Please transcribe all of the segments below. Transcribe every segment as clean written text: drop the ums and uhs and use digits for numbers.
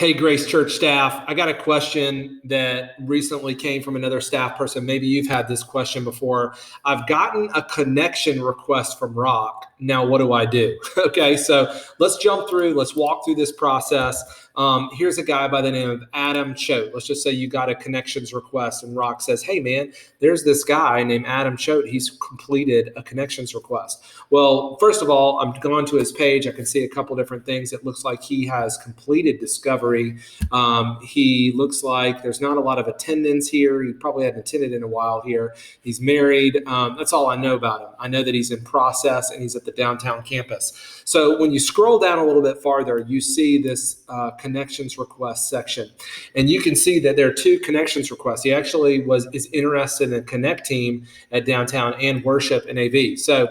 Hey, Grace Church staff, I got a question that recently came from another staff person. Maybe you've had this question before. I've gotten a connection request from Rock. Now, what do I do? Okay, so let's jump through. Let's walk through this process. Here's a guy by the name of Adam Choate. Let's just say you got a connections request and Rock says, hey, man, there's this guy named Adam Choate. He's completed a connections request. Well, first of all, I'm going to his page. I can see a couple different things. It looks like he has completed discovery. He looks like there's not a lot of attendance here. He probably hadn't attended in a while here. He's married. That's all I know about him. I know that he's in process and he's at the downtown campus. So when you scroll down a little bit farther, you see this connections request section, and you can see that there are two connections requests. He actually is interested in a Connect team at downtown and worship in AV. So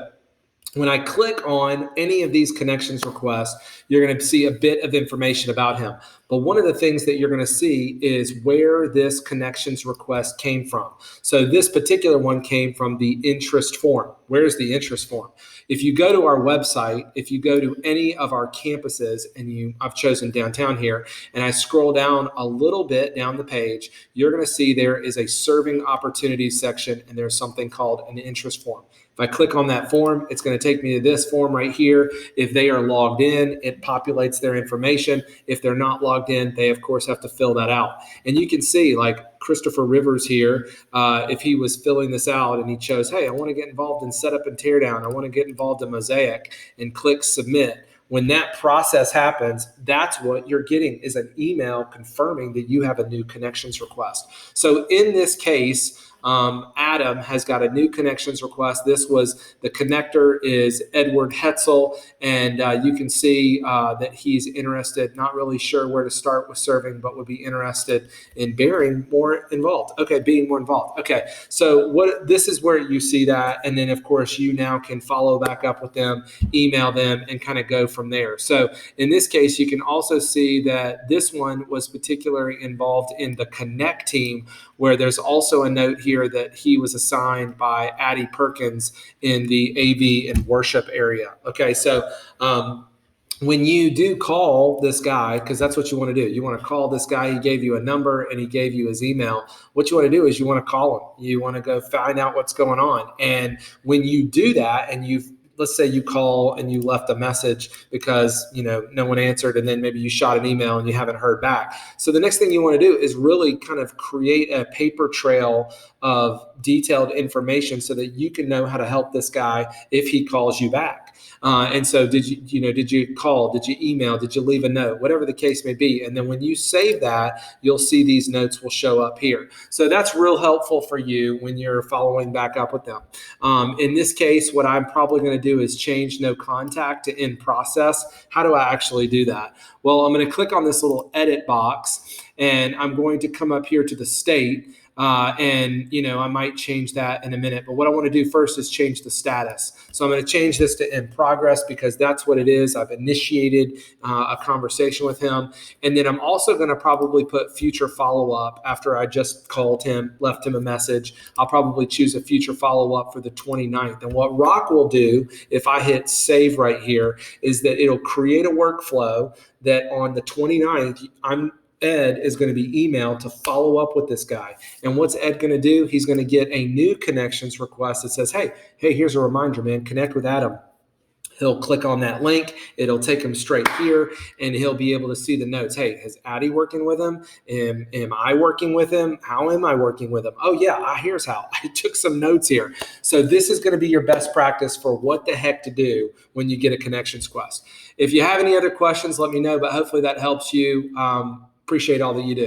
when I click on any of these connections requests, you're going to see a bit of information about him. But one of the things that you're going to see is where this connections request came from. So this particular one came from the interest form. Where's the interest form? If you go to our website, if you go to any of our campuses, and I've chosen downtown here, and I scroll down a little bit down the page, you're going to see there is a serving opportunities section, and there's something called an interest form. If I click on that form, it's going to take me to this form right here. If they are logged in, it populates their information. If they're not logged in, they, of course, have to fill that out. And you can see, like Christopher Rivers here, if he was filling this out and he chose, hey, I want to get involved in setup and teardown. I want to get involved in Mosaic, and click submit. When that process happens, that's what you're getting is an email confirming that you have a new connections request. So in this case, Adam has got a new connections request. This was the connector is Edward Hetzel, and you can see that he's interested, not really sure where to start with serving, but would be interested in being more involved. Okay, so this is where you see that, and then of course you now can follow back up with them, email them, and kind of go from there. So in this case, you can also see that this one was particularly involved in the Connect team, where there's also a note here that he was assigned by Addie Perkins in the AV and worship area. Okay, so when you do call this guy, because that's what you want to do, you want to call this guy. He gave you a number and he gave you his email. What you want to do is you want to call him. You want to go find out what's going on. And when you do that, and let's say you call and you left a message because no one answered, and then maybe you shot an email and you haven't heard back. So the next thing you want to do is really kind of create a paper trail of detailed information so that you can know how to help this guy if he calls you back. And so did you call, did you email, did you leave a note, whatever the case may be. And then when you save that, you'll see these notes will show up here. So that's real helpful for you when you're following back up with them. In this case, what I'm probably going to do is change no contact to in process. How do I actually do that? Well, I'm going to click on this little edit box, and I'm going to come up here to the state. I might change that in a minute, but what I want to do first is change the status. So I'm going to change this to in progress because that's what it is. I've initiated a conversation with him. And then I'm also going to probably put future follow-up after I just called him, left him a message. I'll probably choose a future follow-up for the 29th. And what Rock will do, if I hit save right here, is that it'll create a workflow that on the 29th, Ed is going to be emailed to follow up with this guy. And what's Ed going to do? He's going to get a new connections request that says, hey, here's a reminder, man, connect with Adam. He'll click on that link. It'll take him straight here, and he'll be able to see the notes. Hey, is Addie working with him? Am I working with him? How am I working with him? Oh, yeah, here's how. I took some notes here. So this is going to be your best practice for what the heck to do when you get a connections request. If you have any other questions, let me know, but hopefully that helps you. Appreciate all that you do.